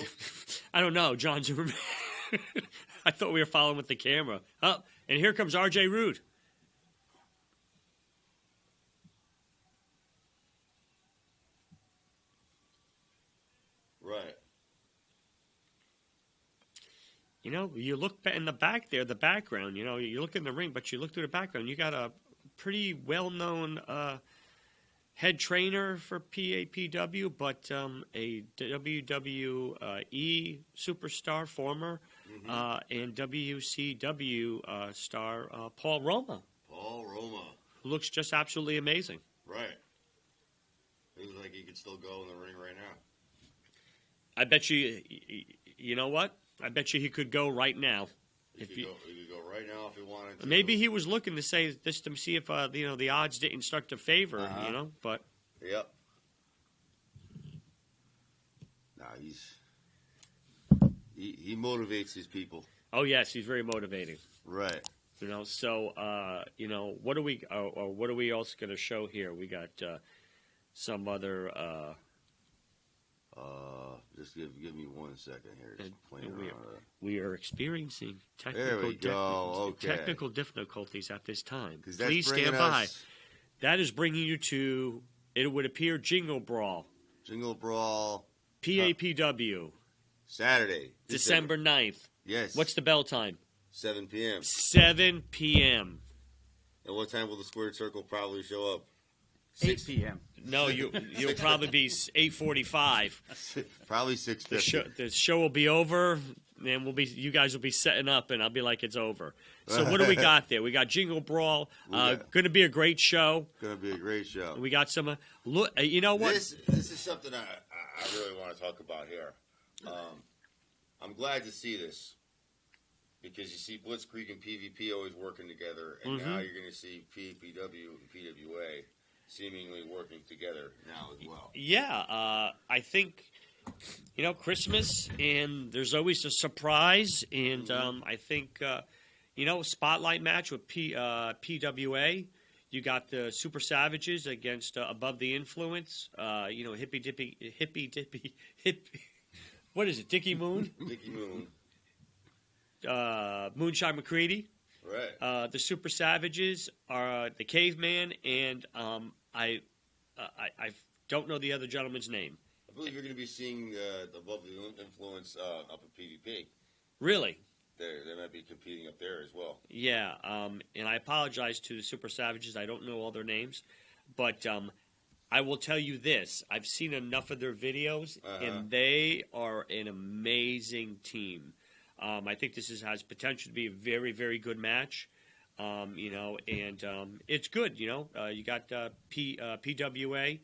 Speaker 1: I don't know. John Zimmerman. I thought we were following with the camera. Oh, and here comes R.J. Rude. you know, you look in the back there, the background. You know, you look in the ring, but you look through the background. You got a pretty well-known head trainer for PAPW, but a WWE superstar, former, and WCW star Paul Roma.
Speaker 2: Paul Roma.
Speaker 1: Who looks just absolutely amazing.
Speaker 2: Right. It looks like he could still go in the ring right now.
Speaker 1: I bet you, you know what? I bet you he could go right now.
Speaker 2: He could go right now if he wanted to.
Speaker 1: Maybe he was looking to say this to see if the odds didn't start to favor him, you know. But
Speaker 2: yep. No, he motivates his people.
Speaker 1: Oh yes, he's very motivating.
Speaker 2: Right.
Speaker 1: You know, so you know, what are we also going to show here? We got some other.
Speaker 2: Just give me 1 second here. Just playing
Speaker 1: we are experiencing technical difficulties at this time. Please stand by. That is bringing you to, it would appear, Jingle Brawl.
Speaker 2: Jingle Brawl.
Speaker 1: PAPW.
Speaker 2: Saturday.
Speaker 1: December 9th.
Speaker 2: Yes.
Speaker 1: What's the bell time?
Speaker 2: 7 p.m.
Speaker 1: 7 p.m.
Speaker 2: And what time will the squared circle probably show up?
Speaker 3: 8 p.m.
Speaker 1: No, you'll probably be 8:45.
Speaker 2: Probably 6:50.
Speaker 1: The show will be over, and you guys will be setting up, and I'll be like, it's over. So what do we got there? We got Jingle Brawl. Going to be a great show.
Speaker 2: Going to be a great show.
Speaker 1: We got some. Look, you know what?
Speaker 2: This is something I really want to talk about here. I'm glad to see this because you see Blitzkrieg and PvP always working together, and now you're going to see PAPW and PWA seemingly working together now as well.
Speaker 1: Yeah, I think, you know, Christmas, and there's always a surprise, and I think, you know, spotlight match with PWA. You got the Super Savages against Above the Influence. You know, hippy dippy. What is it? Dickie Moon.
Speaker 2: Dickie Moon.
Speaker 1: Moonshine McCready.
Speaker 2: Right.
Speaker 1: The Super Savages are the Caveman, and I don't know the other gentleman's name.
Speaker 2: I believe you're going to be seeing Above the Influence up at PvP.
Speaker 1: Really?
Speaker 2: They might be competing up there as well.
Speaker 1: Yeah, and I apologize to the Super Savages. I don't know all their names, but I will tell you this. I've seen enough of their videos, and they are an amazing team. I think this has potential to be a very, very good match. You know, and it's good. You know, you got PWA,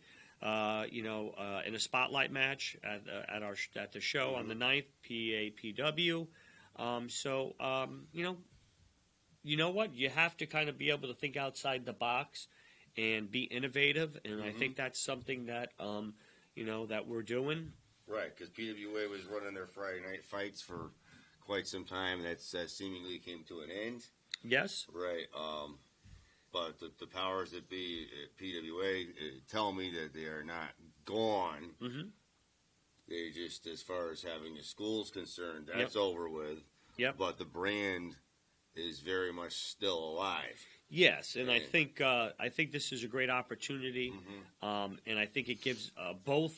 Speaker 1: you know, in a spotlight match at the show on the 9th. PAPW. So you know what? You have to kind of be able to think outside the box and be innovative, and I think that's something that you know, that we're doing.
Speaker 2: Right, because PWA was running their Friday night fights for quite some time. That seemingly came to an end.
Speaker 1: Yes.
Speaker 2: Right. But the powers that be at PWA tell me that they are not gone. They just, as far as having a school's concerned, that's over with. Yep. But the brand is very much still alive.
Speaker 1: Yes, and I think this is a great opportunity, and I think it gives both.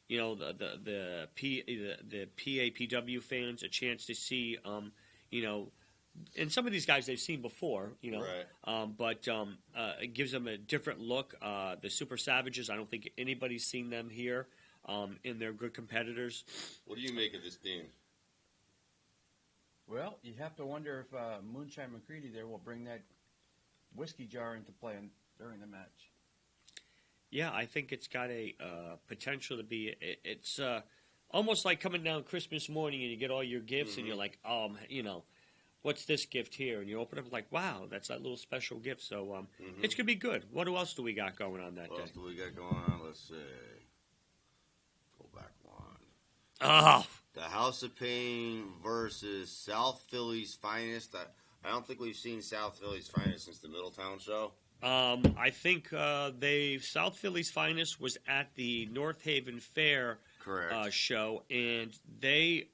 Speaker 1: You know, the PAPW fans a chance to see, you know, and some of these guys they've seen before, you know, but it gives them a different look. The Super Savages, I don't think anybody's seen them here, and they're good competitors.
Speaker 2: What do you make of this team?
Speaker 3: Well, you have to wonder if Moonshine McCready there will bring that whiskey jar into play during the match.
Speaker 1: Yeah, I think it's got a potential to be. It's almost like coming down Christmas morning and you get all your gifts and you're like, you know, what's this gift here? And you open up like, wow, that's that little special gift. So it's gonna be good. What else do we got going on that day?
Speaker 2: What else do we got going on? Let's see. Go back one.
Speaker 1: Oh,
Speaker 2: the House of Pain versus South Philly's Finest. I don't think we've seen South Philly's Finest since the Middletown show.
Speaker 1: I think South Philly's Finest was at the North Haven Fair show, and they're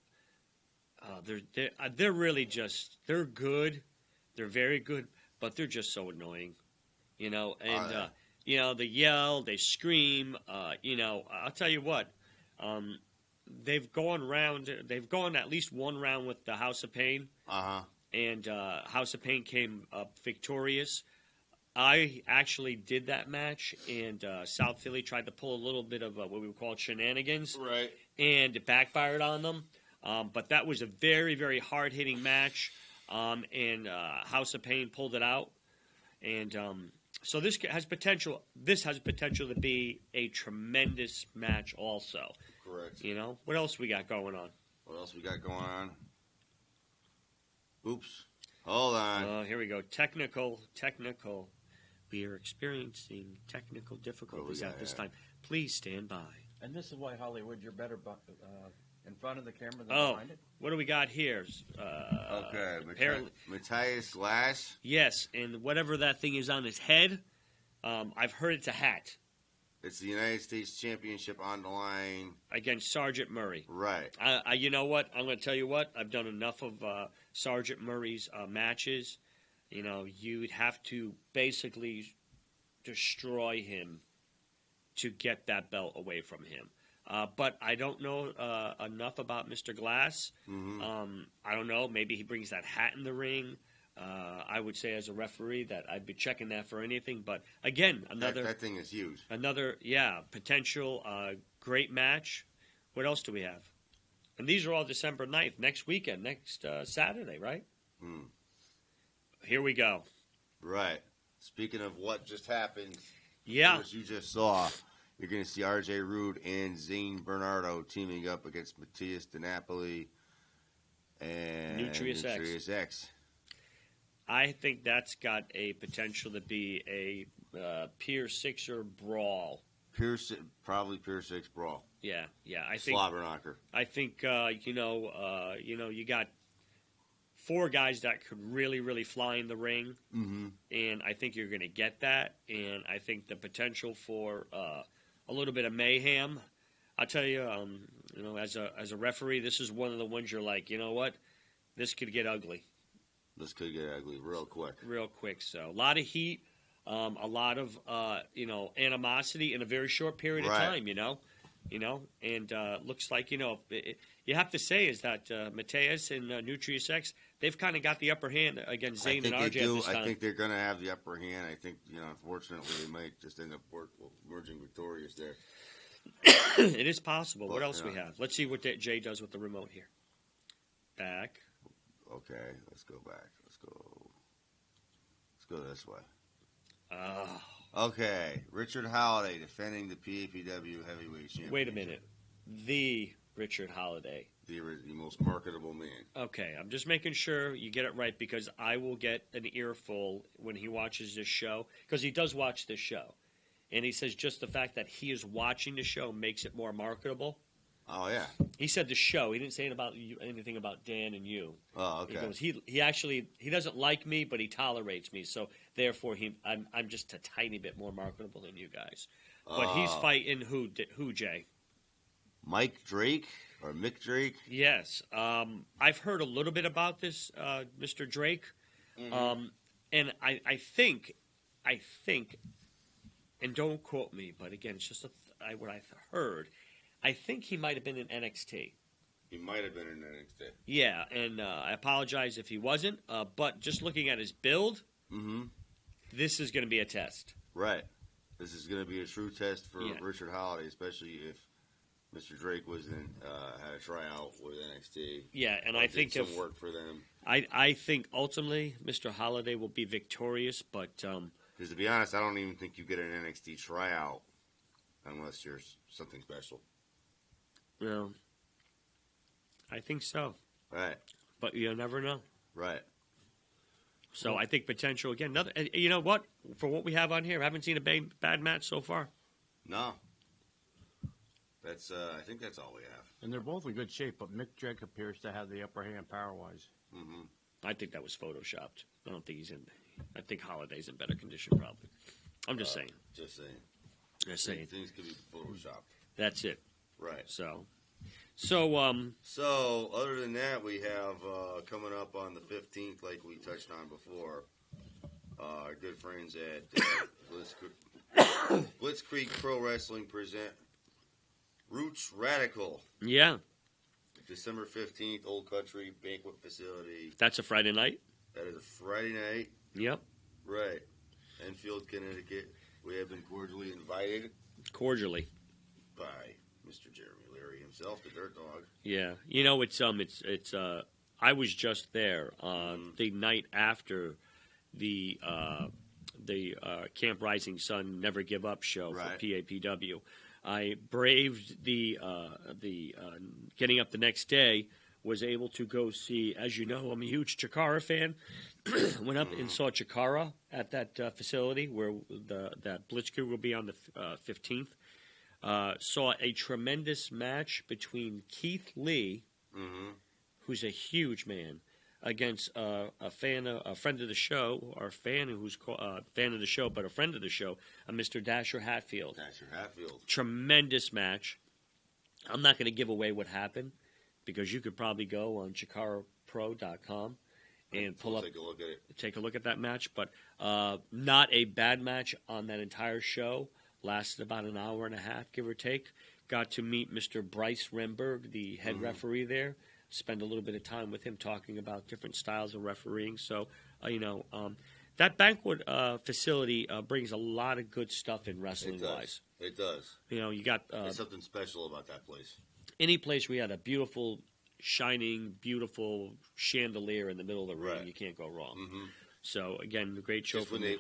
Speaker 1: really just, they're good, they're very good, but they're just so annoying, you know. And you know, they yell, they scream. You know, I'll tell you what, they've gone at least one round with the House of Pain, and House of Pain came up victorious. I actually did that match, and South Philly tried to pull a little bit of what we would call shenanigans,
Speaker 2: Right.
Speaker 1: and it backfired on them. But that was a very, very hard-hitting match, and House of Pain pulled it out. And so this has potential. This has potential to be a tremendous match, also.
Speaker 2: Correct.
Speaker 1: You know, what else we got going on?
Speaker 2: What else we got going on? Oops. Hold on.
Speaker 1: Here we go. Technical. We are experiencing technical difficulties at this time. Please stand by.
Speaker 3: And this is why, Hollywood, you're better in front of the camera than behind it.
Speaker 1: What do we got here?
Speaker 2: Okay.
Speaker 1: Apparently,
Speaker 2: Matthias Glass.
Speaker 1: yes, and whatever that thing is on his head, I've heard it's a hat
Speaker 2: It's the United States Championship on the line.
Speaker 1: against Sergeant Murray.
Speaker 2: Right.
Speaker 1: You know what? I'm going to tell you what. I've done enough of Sergeant Murray's matches. You know, you'd have to basically destroy him to get that belt away from him. But I don't know enough about Mr. Glass. I don't know. Maybe he brings that hat in the ring. I would say as a referee that I'd be checking that for anything. But again,
Speaker 2: That thing is huge.
Speaker 1: another potential great match. What else do we have? And these are all December 9th, next weekend, next Saturday, right? Here we go.
Speaker 2: Right. Speaking of what just happened,
Speaker 1: Yeah.
Speaker 2: as you just saw, you're going to see R.J. Rude and Zane Bernardo teaming up against Matthias DiNapoli and
Speaker 1: Nutrius X. I think that's got a potential to be a Pier Sixer brawl.
Speaker 2: Probably Pier 6 brawl.
Speaker 1: Yeah. I think
Speaker 2: Slobber knocker.
Speaker 1: you got four guys that could really, really fly in the ring, and I think you're going to get that. And I think the potential for a little bit of mayhem. I'll tell you, as a referee, this is one of the ones you're like, you know what, this could get ugly.
Speaker 2: This could get ugly real quick.
Speaker 1: So a lot of heat, a lot of animosity in a very short period of time. And looks like you have to say is that Matthias and Nutrius X, they've kind of got the upper hand against Zane and RJ at this time.
Speaker 2: I think they're going to have the upper hand. I think unfortunately they might just end up emerging victorious there.
Speaker 1: It is possible. What else we have? Let's see what Jay does with the remote here. Back.
Speaker 2: Okay, let's go back. Let's go this way. Okay, Richard Holiday defending the PAPW Heavyweight Championship.
Speaker 1: Wait a minute. The Richard Holiday.
Speaker 2: The most marketable man.
Speaker 1: Okay, I'm just making sure you get it right because I will get an earful when he watches this show because he does watch this show. And he says just the fact that he is watching the show makes it more marketable.
Speaker 2: Oh, yeah.
Speaker 1: He said the show. He didn't say anything about Dan and you.
Speaker 2: Oh, okay.
Speaker 1: He goes, he doesn't like me, but he tolerates me. So, therefore, I'm just a tiny bit more marketable than you guys. But he's fighting who, Jay?
Speaker 2: Mike Drake or Mick Drake?
Speaker 1: Yes. I've heard a little bit about this, Mr. Drake. And I think, and don't quote me, but again, it's just what I've heard. I think he might have been in NXT.
Speaker 2: He might have been in NXT.
Speaker 1: Yeah, and I apologize if he wasn't. But just looking at his build, this is going to be a test.
Speaker 2: Right. This is going to be a true test for Richard Holiday, especially if Mr. Drake was had a tryout with NXT.
Speaker 1: Yeah, and I think
Speaker 2: some work for them.
Speaker 1: I think ultimately Mr. Holiday will be victorious, but
Speaker 2: because to be honest, I don't even think you get an NXT tryout unless you're something special.
Speaker 1: Well, I think so.
Speaker 2: Right.
Speaker 1: But you never know.
Speaker 2: Right.
Speaker 1: So I think potential again. You know what? For what we have on here, I haven't seen a bad match so far.
Speaker 2: No. That's. I think that's all we have.
Speaker 3: And they're both in good shape, but Mick Drake appears to have the upper hand power-wise.
Speaker 1: I think that was photoshopped. I don't think he's in. I think Holiday's in better condition, probably. I'm just saying.
Speaker 2: Just saying.
Speaker 1: Just saying.
Speaker 2: Things could be photoshopped.
Speaker 1: That's it.
Speaker 2: Right.
Speaker 1: So,
Speaker 2: other than that, we have coming up on the 15th, like we touched on before, our good friends at Blitzkrieg Pro Wrestling present Roots Radical.
Speaker 1: Yeah.
Speaker 2: December 15th, Old Country Banquet Facility.
Speaker 1: That's a Friday night?
Speaker 2: That is a Friday night.
Speaker 1: Yep.
Speaker 2: Right. Enfield, Connecticut. We have been cordially invited.
Speaker 1: Cordially.
Speaker 2: By Mr. Jeremy Leary himself, the Dirt Dog.
Speaker 1: Yeah. You know, it's I was just there the night after the Camp Rising Sun Never Give Up show for PAPW. I braved the getting up the next day, was able to go see, as you know, I'm a huge Chikara fan. Went up and saw Chikara at that facility where that Blitzkrieg will be on the 15th. Saw a tremendous match between Keith Lee, who's a huge man, against a friend of the show, or a fan who's fan of the show, but a friend of the show, Mr. Dasher Hatfield.
Speaker 2: Dasher Hatfield.
Speaker 1: Tremendous match. I'm not going to give away what happened because you could probably go on ChikaraPro.com and take a look at that match. But not a bad match on that entire show. Lasted about an hour and a half, give or take. Got to meet Mr. Bryce Remberg, the head referee there. Spend a little bit of time with him talking about different styles of refereeing. So, that banquet facility brings a lot of good stuff in wrestling-wise.
Speaker 2: It does.
Speaker 1: You know, you got...
Speaker 2: There's something special about that place.
Speaker 1: Any place where you had a beautiful, shining, beautiful chandelier in the middle of the ring, you can't go wrong. So, again, the great show.
Speaker 2: Just when they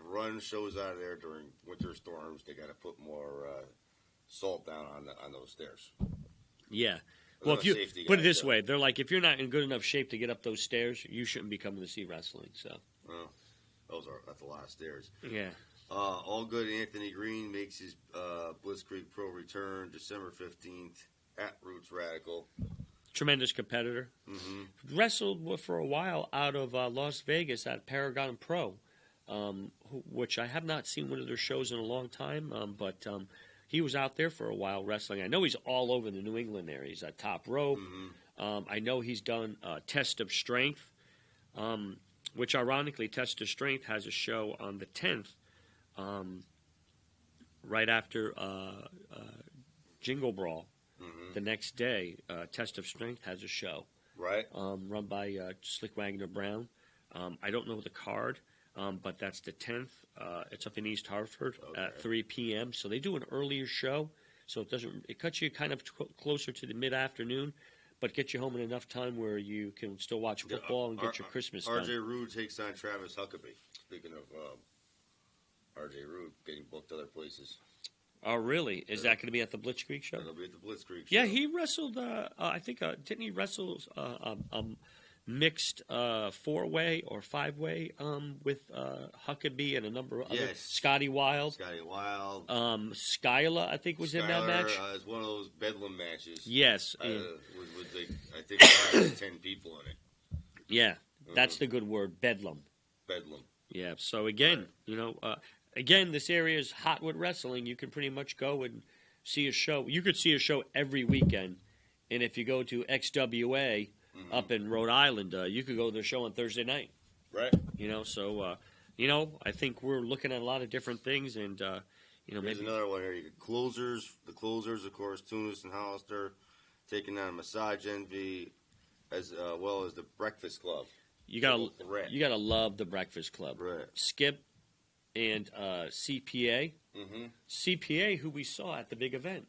Speaker 2: run shows out of there during winter storms, they got to put more salt down on those stairs.
Speaker 1: Yeah. Well, if you put it this way, they're like, if you're not in good enough shape to get up those stairs, you shouldn't be coming to see wrestling. So,
Speaker 2: that's a lot of stairs.
Speaker 1: Yeah.
Speaker 2: All good. Anthony Green makes his Blitzkrieg Pro return December 15th at Roots Radical.
Speaker 1: Tremendous competitor. Wrestled for a while out of Las Vegas at Paragon Pro, which I have not seen one of their shows in a long time, but. He was out there for a while wrestling. I know he's all over the New England area. He's at Top Rope. I know he's done Test of Strength, which ironically, Test of Strength has a show on the 10th, right after Jingle Brawl. The next day, Test of Strength has a show.
Speaker 2: Right.
Speaker 1: Run by Slick Wagner Brown. I don't know the card. But that's the 10th. It's up in East Hartford at 3 p.m. So they do an earlier show, so it cuts you kind of closer to the mid-afternoon, but gets you home in enough time where you can still watch football and get your Christmas done.
Speaker 2: R.J. Rude takes on Travis Huckabee. Speaking of R.J. Rude getting booked other places.
Speaker 1: Oh, really? Is that going to be at the Blitzkrieg show?
Speaker 2: It'll be at the Blitzkrieg show.
Speaker 1: Yeah, he wrestled. I think didn't he wrestle? Mixed 4-way or 5-way with Huckabee and a number of other Scotty Wilde. Skyla, I think, was in that match.
Speaker 2: It's one of those Bedlam matches.
Speaker 1: Yes.
Speaker 2: With I think 10 people in it.
Speaker 1: Yeah, that's the good word, Bedlam.
Speaker 2: Bedlam.
Speaker 1: Yeah, so again, this area is hot with wrestling. You can pretty much go and see a show. You could see a show every weekend, and if you go to XWA, up in Rhode Island, you could go to the show on Thursday night.
Speaker 2: Right.
Speaker 1: I think we're looking at a lot of different things, and
Speaker 2: There's
Speaker 1: maybe
Speaker 2: another one here. You get Closers. The Closers, of course, Tunis and Hollister taking on Massage Envy, as well as the Breakfast Club.
Speaker 1: You gotta love the Breakfast Club.
Speaker 2: Right.
Speaker 1: Skip and CPA. CPA, who we saw at the big event.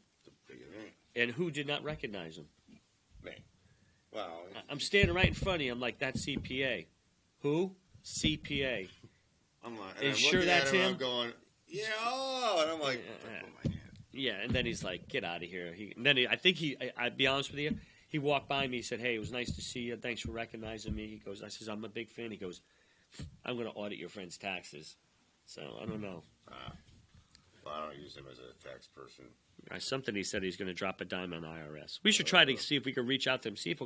Speaker 1: And who did not recognize him?
Speaker 2: Man. Wow.
Speaker 1: I'm standing right in front of you. I'm like, that's CPA. Who? CPA.
Speaker 2: I'm like,
Speaker 1: and sure that's him?
Speaker 2: I'm going, yeah, and I'm like,
Speaker 1: yeah, and then he's like, get out of here. I'd be honest with you, he walked by me, he said, hey, it was nice to see you. Thanks for recognizing me. He goes, I says, I'm a big fan. He goes, I'm going to audit your friend's taxes. So, I don't know.
Speaker 2: Well, I don't use him as a tax person.
Speaker 1: Something he said he's going to drop a dime on IRS. We should try to see if we could reach out to him, see if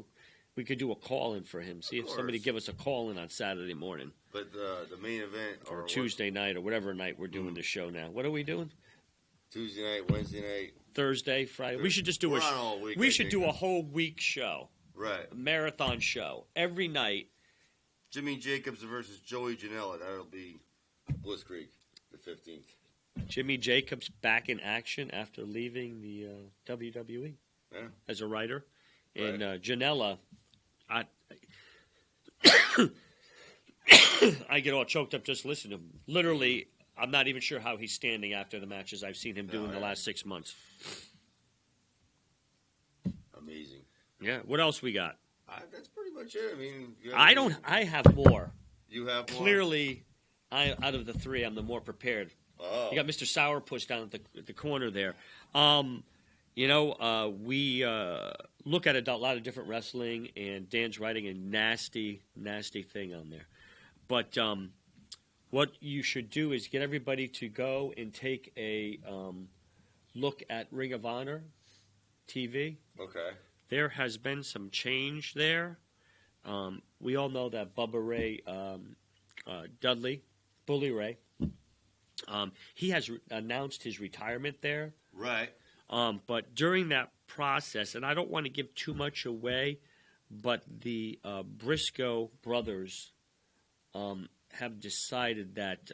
Speaker 1: we could do a call-in for him, see if somebody give us a call-in on Saturday morning.
Speaker 2: But the main event...
Speaker 1: Or Tuesday night, or whatever night we're doing the show now. What are we doing?
Speaker 2: Tuesday night, Wednesday night.
Speaker 1: Thursday, Friday. We should just do a whole week show.
Speaker 2: Right.
Speaker 1: A marathon show. Every night.
Speaker 2: Jimmy Jacobs versus Joey Janela. That'll be Blitzkrieg, the 15th.
Speaker 1: Jimmy Jacobs back in action after leaving the WWE as a writer. And Janela, I get all choked up just listening to him. Literally, I'm not even sure how he's standing after the matches I've seen him do in the last 6 months.
Speaker 2: Amazing.
Speaker 1: Yeah. What else we got?
Speaker 2: That's pretty much it. I mean,
Speaker 1: I have more.
Speaker 2: You have more?
Speaker 1: Clearly, out of the three, I'm the more prepared.
Speaker 2: Oh.
Speaker 1: You got Mr. Sourpuss down at the corner there. We look at a lot of different wrestling, and Dan's writing a nasty, nasty thing on there. But what you should do is get everybody to go and take a look at Ring of Honor TV.
Speaker 2: Okay.
Speaker 1: There has been some change there. We all know that Bubba Ray Dudley, Bully Ray, he has announced his retirement there.
Speaker 2: Right.
Speaker 1: But during that process, and I don't want to give too much away, but the Briscoe brothers have decided that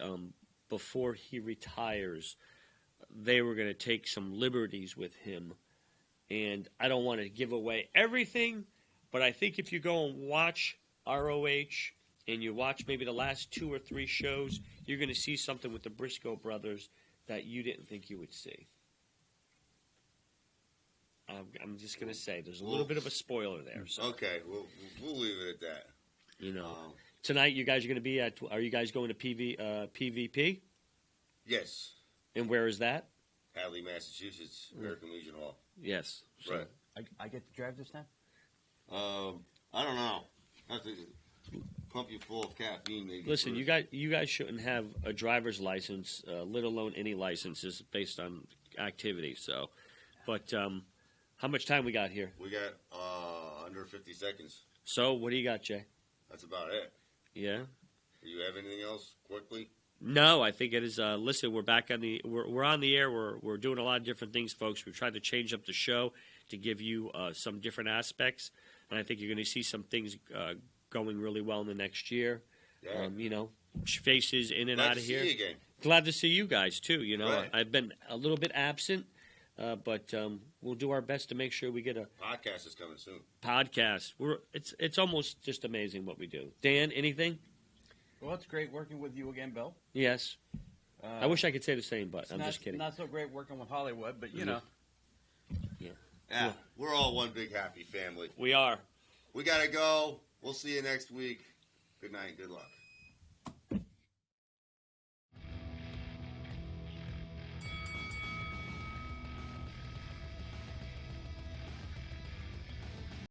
Speaker 1: before he retires, they were going to take some liberties with him. And I don't want to give away everything, but I think if you go and watch ROH and you watch maybe the last 2 or 3 shows, you're going to see something with the Briscoe brothers that you didn't think you would see. I'm just going to say there's a little bit of a spoiler there. So.
Speaker 2: Okay, we'll leave it at that.
Speaker 1: You know, tonight you guys are going to be at. Are you guys going to PVP?
Speaker 2: Yes.
Speaker 1: And where is that?
Speaker 2: Hadley, Massachusetts, American Legion Hall.
Speaker 1: Yes. So.
Speaker 2: Right.
Speaker 3: I get to drive this time?
Speaker 2: I don't know. I have to pump you full of caffeine, maybe.
Speaker 1: Listen, you guys shouldn't have a driver's license, let alone any licenses based on activity. So, but how much time we got here?
Speaker 2: We got under 50 seconds.
Speaker 1: So, what do you got, Jay?
Speaker 2: That's about it.
Speaker 1: Yeah.
Speaker 2: Do you have anything else quickly?
Speaker 1: No, I think it is. Listen, we're back on the. We're on the air. We're doing a lot of different things, folks. We've tried to change up the show to give you some different aspects, and I think you're going to see some things going really well in the next year.
Speaker 2: Yeah.
Speaker 1: Faces in and
Speaker 2: Glad
Speaker 1: out of
Speaker 2: to
Speaker 1: here.
Speaker 2: See you again.
Speaker 1: Glad to see you guys too.
Speaker 2: Right.
Speaker 1: I've been a little bit absent, but we'll do our best to make sure we get a
Speaker 2: podcast is coming soon.
Speaker 1: Podcast. It's almost just amazing what we do. Dan, anything?
Speaker 3: Well, it's great working with you again, Bill.
Speaker 1: Yes. I wish I could say the same, but I'm just kidding.
Speaker 3: Not so great working with Hollywood, but you know.
Speaker 2: Yeah, we're all one big happy family.
Speaker 1: We are.
Speaker 2: We got to go. We'll see you next week. Good night. Good luck.